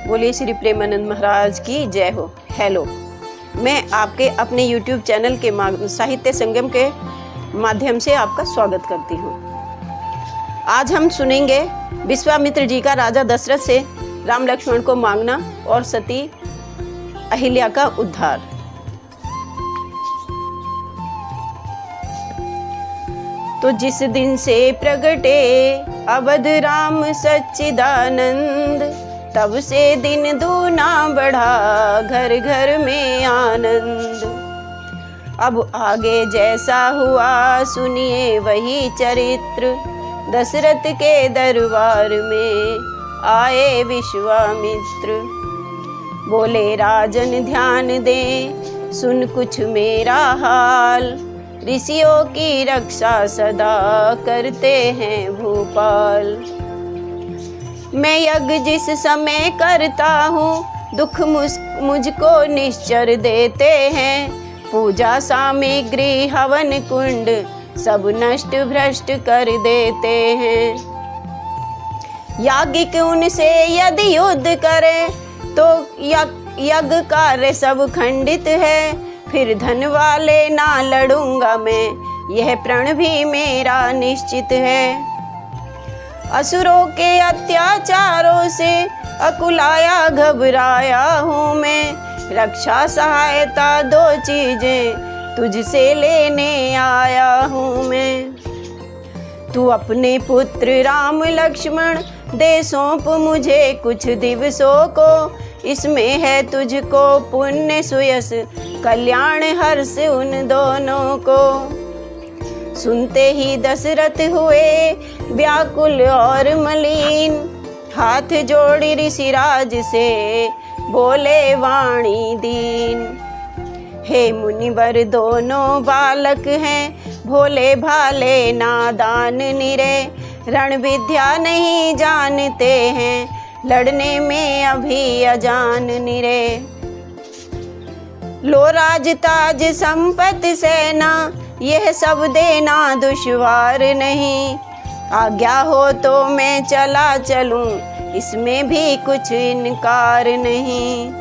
बोलिए श्री प्रेमानंद महाराज की जय हो। हेलो, मैं आपके अपने YouTube चैनल के साहित्य संगम के माध्यम से आपका स्वागत करती हूँ। आज हम सुनेंगे विश्वामित्र जी का राजा दशरथ से राम लक्ष्मण को मांगना और सती अहिल्या का उद्धार। तो जिस दिन से प्रगटे अवध राम सच्चिदानंद, तब से दिन दूना बढ़ा घर घर में आनंद। अब आगे जैसा हुआ सुनिए वही चरित्र, दशरथ के दरबार में आए विश्वामित्र। बोले राजन ध्यान दे सुन कुछ मेरा हाल, ऋषियों की रक्षा सदा करते हैं भूपाल। मैं यज्ञ जिस समय करता हूँ दुख मुझको निश्चर देते हैं, पूजा सामग्री हवन कुंड सब नष्ट भ्रष्ट कर देते हैं। याज्ञिक उनसे यदि युद्ध करे तो यज्ञ कार्य सब खंडित है, फिर धन वाले ना लड़ूंगा मैं, यह प्रण भी मेरा निश्चित है। असुरों के अत्याचारों से अकुलाया घबराया हूँ मैं, रक्षा सहायता दो चीजें तुझसे लेने आया हूँ मैं। तू अपने पुत्र राम लक्ष्मण दे सौंप मुझे कुछ दिवसों को, इसमें है तुझको पुण्य सुयस कल्याण हर्ष उन दोनों को। सुनते ही दशरथ हुए व्याकुल और मलिन, हाथ जोड़ी ऋषिराज से बोले वाणी दीन। हे मुनिवर दोनों बालक हैं, भोले भाले नादान निरे, रण विद्या नहीं जानते हैं, लड़ने में अभी अजान निरे। लो राज ताज संपत्ति सेना यह सब देना दुश्वार नहीं, आज्ञा हो तो मैं चला चलूं इसमें भी कुछ इनकार नहीं।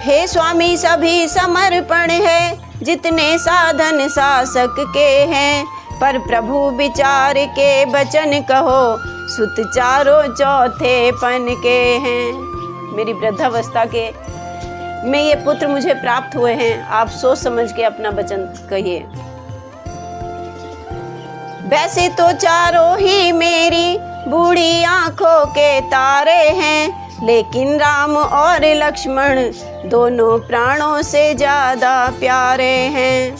हे स्वामी सभी समर्पण है, जितने साधन शासक के हैं, पर प्रभु विचार के वचन कहो, सुत चारों चौथे पन के हैं। मेरी वृद्धावस्था के में ये पुत्र मुझे प्राप्त हुए हैं, आप सोच समझ के अपना वचन कहिए। वैसे तो चारों ही मेरी बूढ़ी आंखों के तारे हैं, लेकिन राम और लक्ष्मण दोनों प्राणों से ज्यादा प्यारे हैं।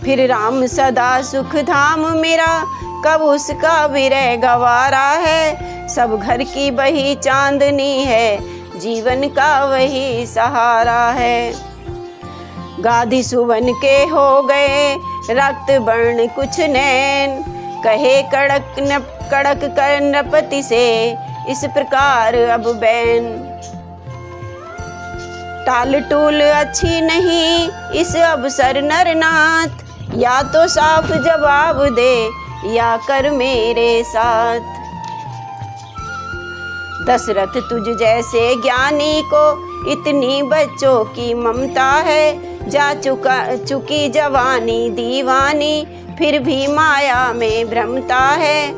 फिर राम सदा सुख धाम मेरा, कब उसका विरह गवारा है, सब घर की वही चांदनी है, जीवन का वही सहारा है। गादी सुवन के हो गए रक्त वर्ण कुछ नैन, कहे कड़क कर नृपति से इस प्रकार अब बैन। टाल टूल अच्छी नहीं इस अवसर नरनाथ, या तो साफ जवाब दे या कर मेरे साथ। दशरथ तुझ जैसे ज्ञानी को इतनी बच्चों की ममता है, जा चुकी जवानी दीवानी फिर भी माया में भ्रमता है।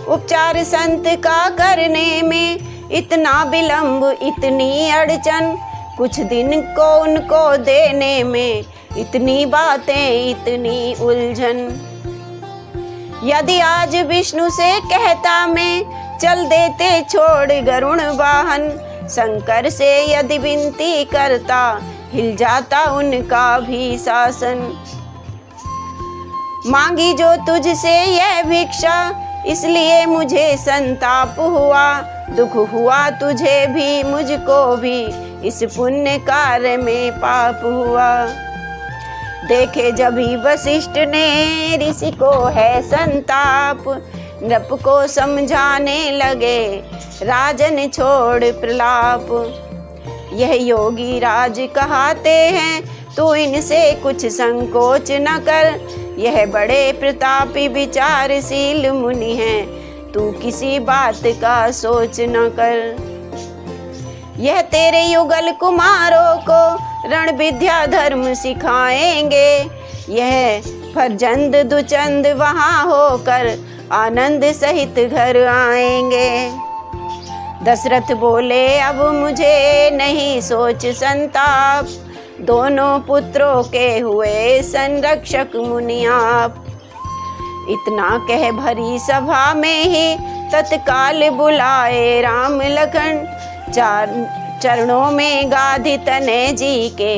उपचार संत का करने में इतना विलंब इतनी अड़चन, कुछ दिन को उनको देने में इतनी बातें इतनी उलझन। यदि आज विष्णु से कहता मैं चल देते छोड़ गरुण वाहन, शंकर से यदि विनती करता हिल जाता उनका भी शासन। मांगी जो तुझसे यह भिक्षा इसलिए मुझे संताप हुआ, दुख हुआ तुझे भी मुझको भी इस पुण्य कार्य में पाप हुआ। देखे जब ही वशिष्ठ ने ऋषि को है संताप, नृप को समझाने लगे राजन छोड़ प्रलाप। यह योगी राज कहाते हैं तू इनसे कुछ संकोच न कर, यह बड़े प्रतापी विचारशील मुनि हैं तू किसी बात का सोच न कर। यह तेरे युगल कुमारों को रण विद्या धर्म सिखाएंगे, यह फरजंद दुचंद वहाँ होकर आनंद सहित घर आएंगे। दशरथ बोले अब मुझे नहीं सोच संताप, दोनों पुत्रों के हुए संरक्षक मुनि आप। इतना कह भरी सभा में ही तत्काल बुलाए राम लखन, चरणों में गाधी तनय जी के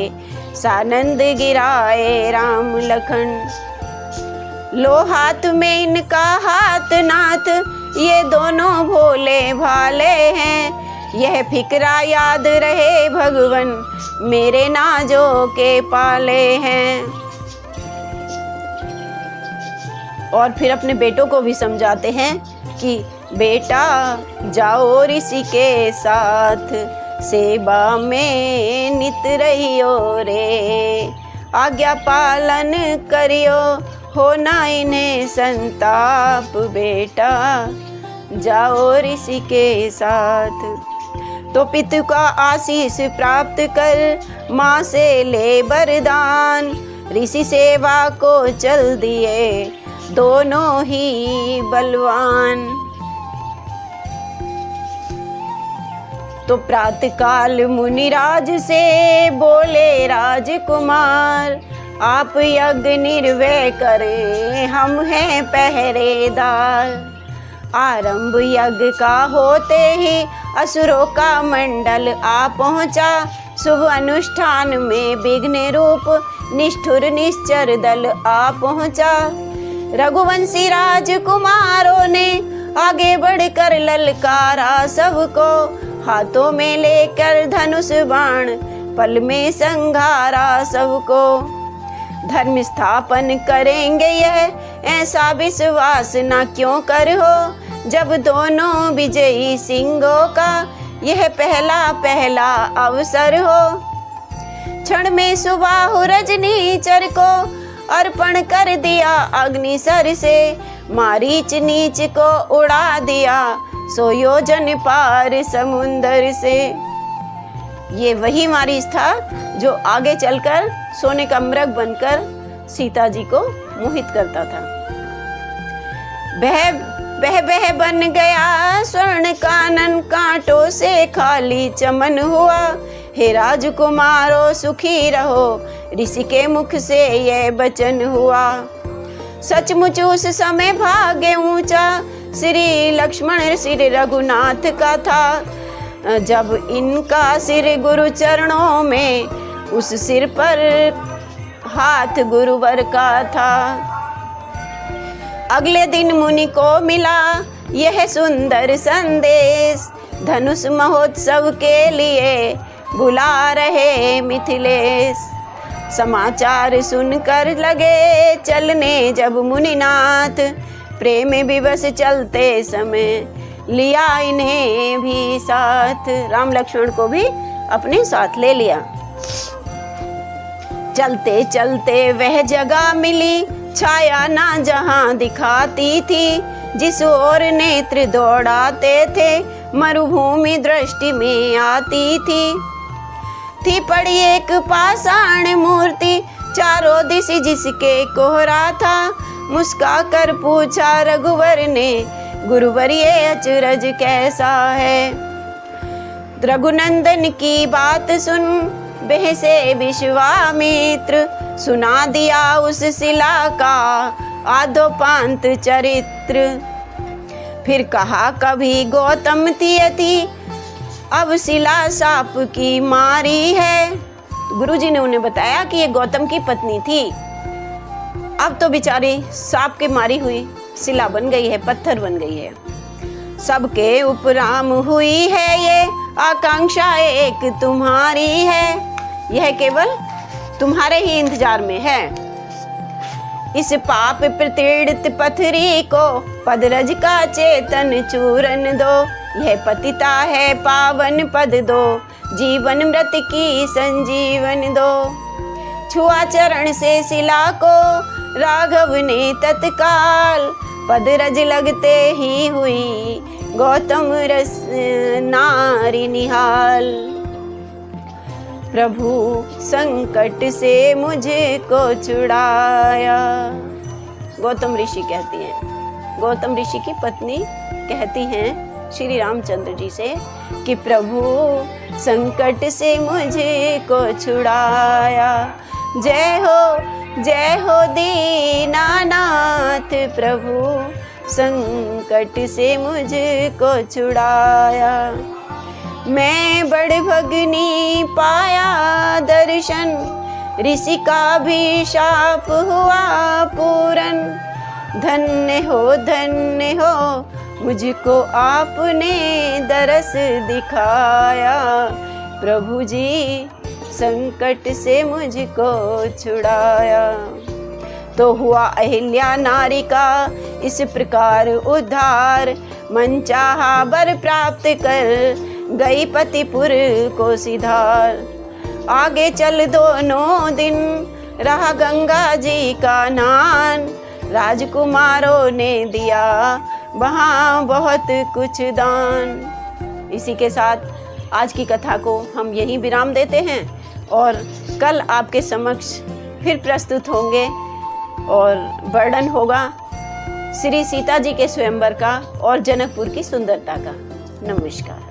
सानंद गिराए राम लखन। लो हाथ में इनका हाथ नाथ, ये दोनों भोले भाले हैं, यह फिक्रा याद रहे भगवन मेरे नाजों के पाले हैं। और फिर अपने बेटों को भी समझाते हैं कि बेटा जाओ ऋषि के साथ, सेवा में नित रहियो रे, आज्ञा पालन करियो हो ना इन्हें संताप। बेटा जाओ ऋषि के साथ। तो पितु का आशीष प्राप्त कर माँ से ले वरदान, ऋषि सेवा को चल दिए दोनों ही बलवान। तो प्रातःकाल मुनिराज से बोले राजकुमार, आप यज्ञ निर्वय करें हम हैं पहरेदार। आरंभ यज्ञ का होते ही असुरों का मंडल आ पहुँचा, शुभ अनुष्ठान में विघ्न रूप निष्ठुर निश्चर दल आ पहुँचा। रघुवंशी राजकुमारों ने आगे बढ़कर ललकारा सबको, हाथों में लेकर धनुष बाण पल में संघारा सबको। धर्म स्थापन करेंगे यह ऐसा विश्वास ना क्यों कर हो, जब दोनों विजयी सिंहों का यह पहला पहला अवसर हो। क्षण में सुबाहु रजनीचर को अर्पण कर दिया अग्निसर से, मारीच नीच को उड़ा दिया 100 योजन पार समुंदर से। ये वही मारीच था जो आगे चलकर सोने का मृग बनकर सीता जी को मोहित करता था। बह बह बन गया स्वर्ण कानन, कांटों से खाली चमन हुआ। हे राजकुमारों सुखी रहो, ऋषि के मुख से यह वचन हुआ। सचमुच उस समय भाग्य ऊंचा श्री लक्ष्मण श्री रघुनाथ का था, जब इनका सिर गुरु चरणों में उस सिर पर हाथ गुरुवर का था। अगले दिन मुनि को मिला यह सुंदर संदेश, धनुष महोत्सव के लिए बुला रहे मिथिलेश। समाचार सुनकर लगे चलने जब मुनिनाथ, प्रेम विवश चलते समय लिया इन्हें भी साथ। राम लक्ष्मण को भी अपने साथ ले लिया। चलते चलते वह जगह मिली, छाया ना जहां दिखाती थी, जिस ओर नेत्र दौड़ाते थे मरुभूमि दृष्टि में आती थी पड़ी एक पाषाण मूर्ति, चारों दिश जिसके कोहरा था। मुस्का कर पूछा रघुवर ने, गुरुवर ये अचरज कैसा है। रघुनंदन की बात सुन बहसे विश्वामित्र, सुना दिया उस शिला का आदोपांत चरित्र। फिर कहा कभी गौतम थी, अब शिला साप की मारी है। गुरुजी ने उन्हें बताया कि ये गौतम की पत्नी थी, अब तो बेचारी सांप के मारी हुई शिला बन गई है, पत्थर बन गई है। सबके उपराम हुई है ये आकांक्षा एक तुम्हारी है, यह केवल तुम्हारे ही इंतजार में है। इस पाप प्रतीड़ित पथरी को पदरज का चेतन चूरन दो, यह पतिता है पावन पद दो, जीवन मृत की संजीवन दो। छुआ चरण से शिला को राघव ने तत्काल, पदरज लगते ही हुई गौतम रस नारी निहाल। प्रभु संकट से मुझको छुड़ाया। गौतम ऋषि कहती हैं, गौतम ऋषि की पत्नी कहती हैं श्री रामचंद्र जी से कि प्रभु संकट से मुझको छुड़ाया। जय हो दीनानाथ, प्रभु संकट से मुझको छुड़ाया। मैं बड़ भगनी पाया दर्शन, ऋषि का भी शाप हुआ पूरन। धन्य हो मुझको आपने दरस दिखाया। प्रभु जी संकट से मुझको छुड़ाया। तो हुआ अहिल्या नारी का इस प्रकार उद्धार। मन चाहा वर प्राप्त कर गई पतिपुर को सिधार। आगे चल दोनों दिन रहा गंगा जी का नान। राजकुमारों ने दिया वहाँ बहुत कुछ दान। इसी के साथ आज की कथा को हम यहीं विराम देते हैं और कल आपके समक्ष फिर प्रस्तुत होंगे और वर्णन होगा श्री सीता जी के स्वयंवर का और जनकपुर की सुंदरता का। नमस्कार।